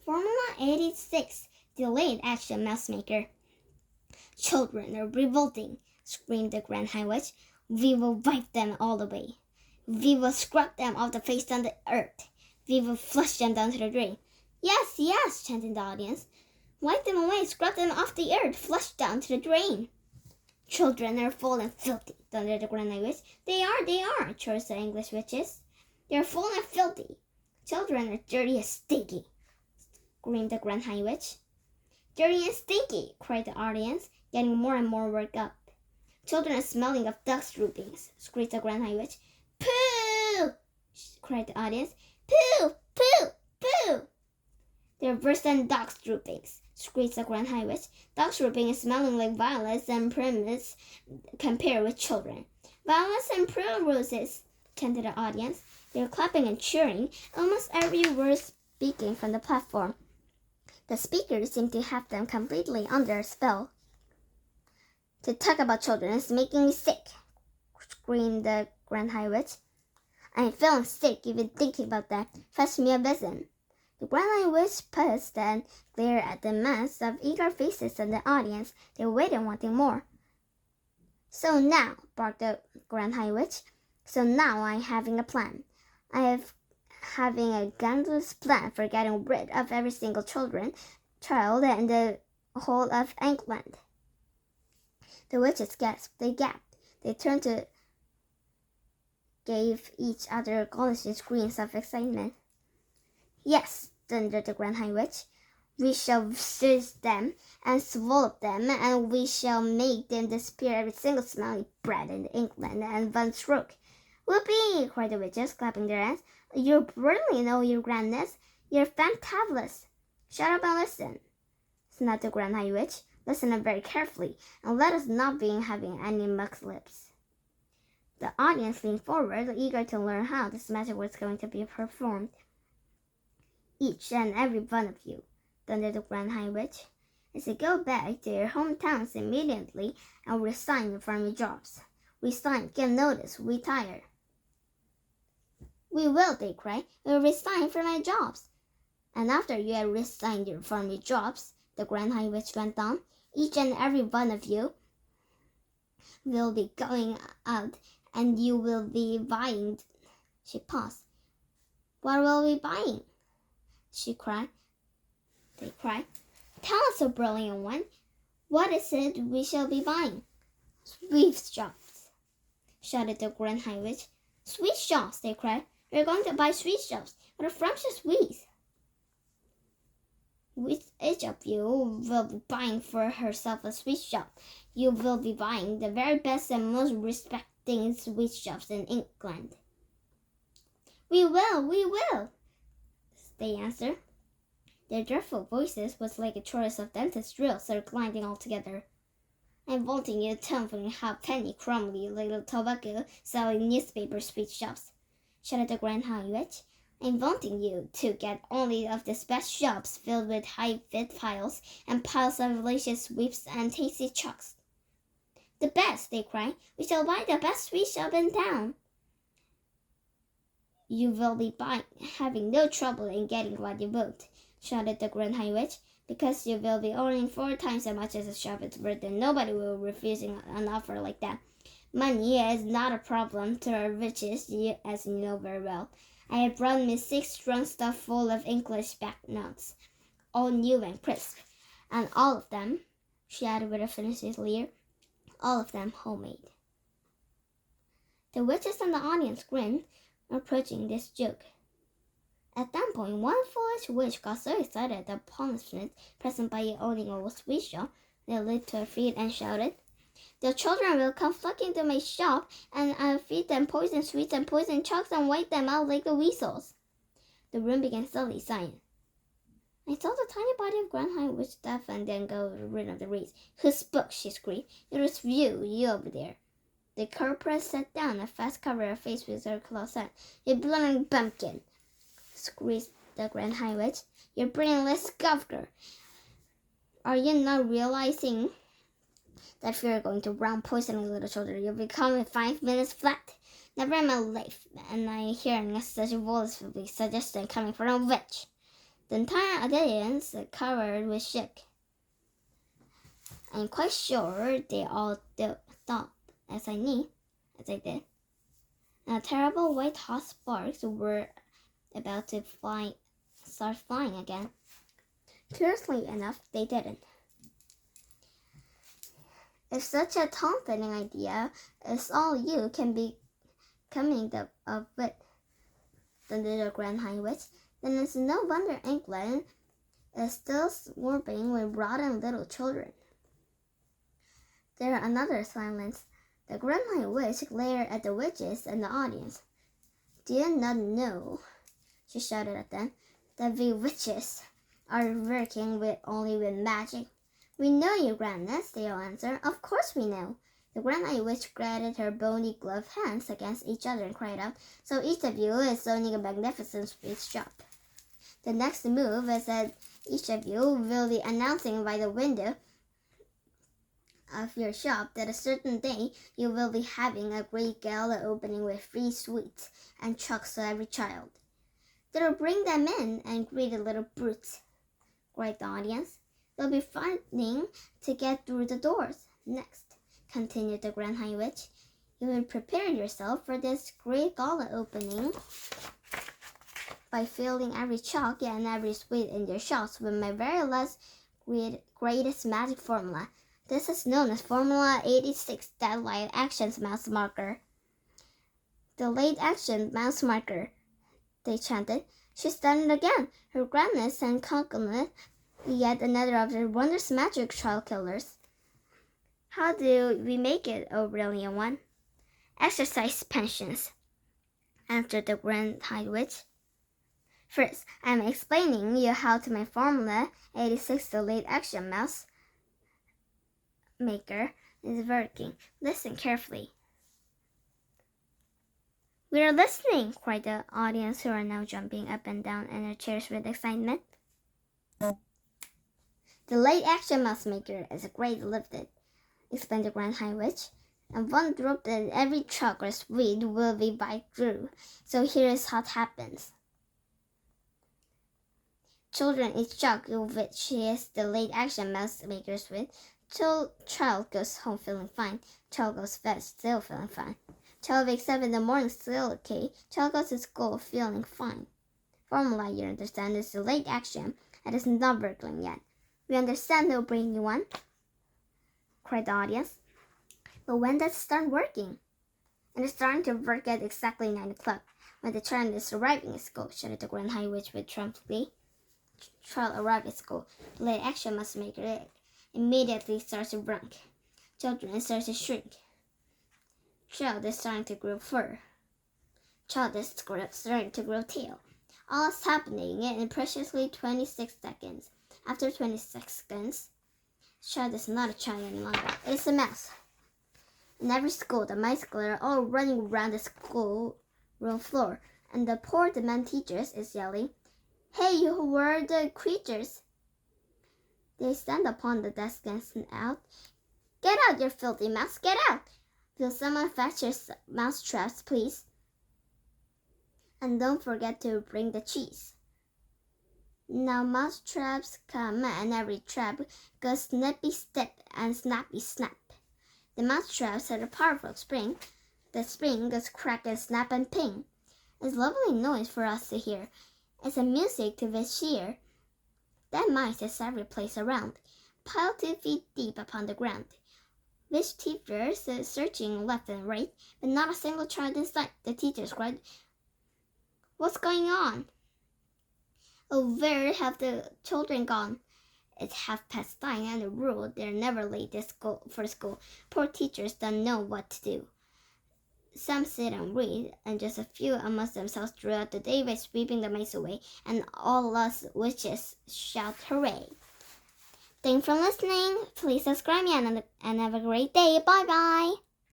Formula 86, delayed action mouse maker. Children are revolting, screamed the Grand High Witch. We will wipe them all away. We will scrub them off the face on the earth. We will flush them down to the drain. Yes, yes, chanted the audience. Wipe them away, scrub them off the earth, flush down to the drain. Children are full and filthy, thundered the Grand High Witch. They are, chorused the English witches. They are full and filthy. Children are dirty and stinky, screamed the Grand High Witch. Dirty and stinky, cried the audience, getting more and more worked up. Children are smelling of duck's droopings, screamed the Grand High Witch. Pooh! Cried the audience. Pooh! Pooh! Pooh! They're worse than duck's droopings, screeched the Grand High Witch. Duck's droopings smelling like violets and primroses compared with children. Violets and primroses, chanted the audience. They were clapping and cheering, almost every word speaking from the platform. The speakers seemed to have them completely under a spell. To talk about children is making me sick, screamed the Grand High Witch. I'm feeling sick even thinking about that. Fetch me a basin. The Grand High Witch paused and glared at the mass of eager faces in the audience. They waited, wanting more. So now, barked the Grand High Witch, so now I'm having a plan. Having a grandiose plan for getting rid of every single child in the whole of England. The witches gasped, they gasped, they turned to gave each other ghoulish screams of excitement. Yes, thundered the Grand High Witch, we shall seize them and swallow them, and we shall make them disappear every single smelly bread in England at one stroke. Whoopee! Cried the witches, clapping their hands. You're brilliant, oh your grandness. You're fantabulous. Shut up and listen, snapped the Grand High Witch. Listen up very carefully, and let us not be having any muck lips. The audience leaned forward, eager to learn how this magic was going to be performed. Each and every one of you, thundered the Grand High Witch, is to go back to your hometowns immediately and resign from your jobs. Resign, give notice, retire. We will, they cried. We will resign from our jobs. And after you have resigned from your jobs, the Grand High Witch went on, each and every one of you will be going out and you will be buying. She paused. What will we be buying? She cried. They cried. Tell us, O brilliant one. What is it we shall be buying? Sweet shops, shouted the Grand High Witch. Sweet shops, they cried. We're going to buy sweet shops. What are French sweets? With each of you will be buying for herself a sweet shop. You will be buying the very best and most respecting sweet shops in England. We will, they answered. Their dreadful voices was like a chorus of dentist drills that are grinding all together. I'm wanting you to tell me how penny crumbly little tobacco selling newspaper sweet shops, shouted the Grand High Witch. I'm wanting you to get only of the best shops filled with high-fit piles and piles of delicious sweets and tasty chocks. The best, they cried. We shall buy the best sweet shop in town. You will be having no trouble in getting what you want, shouted the Grand High Witch, because you will be earning 4 times as much as a shop is worth, and nobody will refuse an offer like that. Money is not a problem to our witches, as you know very well. I have brought me 6 trunks stuffed full of English banknotes, all new and crisp, and all of them, she added with a finished leer, all of them homemade. The witches and the audience grinned, approaching this joke. At that point, one foolish witch got so excited at the punishment present by owning a sweet shop, they leaped to her feet and shouted, The children will come flocking to my shop, and I'll feed them poison sweets and poison chalks and wipe them out like the weasels. The room began suddenly silent. I saw the tiny body of Grand High Witch step and then go rid of the reeds. Who spoke? She screamed. It was you over there. The culprit sat down and fast covered her face with her closed hand. You blundering bumpkin, screeched the Grand High Witch. You brainless skulker. Are you not realizing that if you're going to round poisoning little children, you'll become in 5 minutes flat? Never in my life am I hearing such a volatile suggestion coming from a witch. The entire audience covered with shock. I'm quite sure they all thought as I did. And terrible white hot sparks were about to start flying again. Curiously enough, they didn't. If such a tongue-fitting idea is all you can be coming up with, the little Grand High Witch, then it's no wonder England is still swarming with rotten little children. There another silence. The Grand High Witch glared at the witches and the audience. Do you not know, she shouted at them, that we witches are working only with magic? We know, your grandness, they all answered. Of course we know. The Grand High Witch grated her bony gloved hands against each other and cried out, so each of you is owning a magnificent sweet shop. The next move is that each of you will be announcing by the window of your shop that a certain day you will be having a great gala opening with free sweets and chocolates to every child. They'll bring them in and greet the little brutes, cried the audience. They'll be fighting to get through the doors. Next, continued the Grand High Witch, you will prepare yourself for this great gala opening by filling every chocolate and every sweet in your shops with my very last greatest magic formula. This is known as Formula 86, Delayed Action Mouse Marker. Delayed Action Mouse Marker, they chanted. She done it again. Her grandness and conquered yet another of their wondrous magic child killers. How do we make it, oh brilliant one? Exercise pensions, answered the Grand High Witch. First, I am explaining you how to make Formula 86 Delayed Action Mouse Maker is working. Listen carefully. We are listening, cried the audience, who are now jumping up and down in their chairs with excitement. Delayed Action Mouse Maker is a great lifted, explained the Grand High Witch, and one drop that every chocolate sweet will be bite through. So here is how it happens. Children eat chocolate, which is Delayed Action Mouse Maker sweet. Child goes home feeling fine. Child goes to bed still feeling fine. Child wakes up in the morning still okay. Child goes to school feeling fine. Formula, you understand, is delayed action and is not working yet. We understand they'll bring you one, cried the audience. But when does it start working? And it's starting to work at exactly 9 o'clock, when the child is arriving at school, shouted the Grand High Witch with triumphantly. Child arrived at school. Delayed action must make it immediately starts to run. Children start to shrink. Child is starting to grow fur. Child is starting to grow tail. All is happening in preciously 26 seconds. After 26 seconds, child is not a child any longer. It is a mouse. In every school, the mice are all running around the schoolroom floor, and the poor demand teachers is yelling, "Hey, you were the creatures!" They stand upon the desk and out. "Get out, you filthy mouse! Get out! Will someone fetch your mouse traps, please? And don't forget to bring the cheese." Now mouse traps come, and every trap goes snippy snip and snappy snap. The mouse traps had a powerful spring. The spring goes crack and snap and ping. It's a lovely noise for us to hear. It's a music to wish cheer. Then mice is every place around, piled 2 feet deep upon the ground. Wish teachers searching left and right, but not a single child in sight. The teachers cried, "What's going on? Oh, where have the children gone? It's 9:30 and the rule they're never late for school. Poor teachers don't know what to do. Some sit and read, and just a few amuse themselves throughout the day by sweeping the mice away, and all us witches shout hooray." Thanks for listening. Please subscribe me and have a great day. Bye-bye.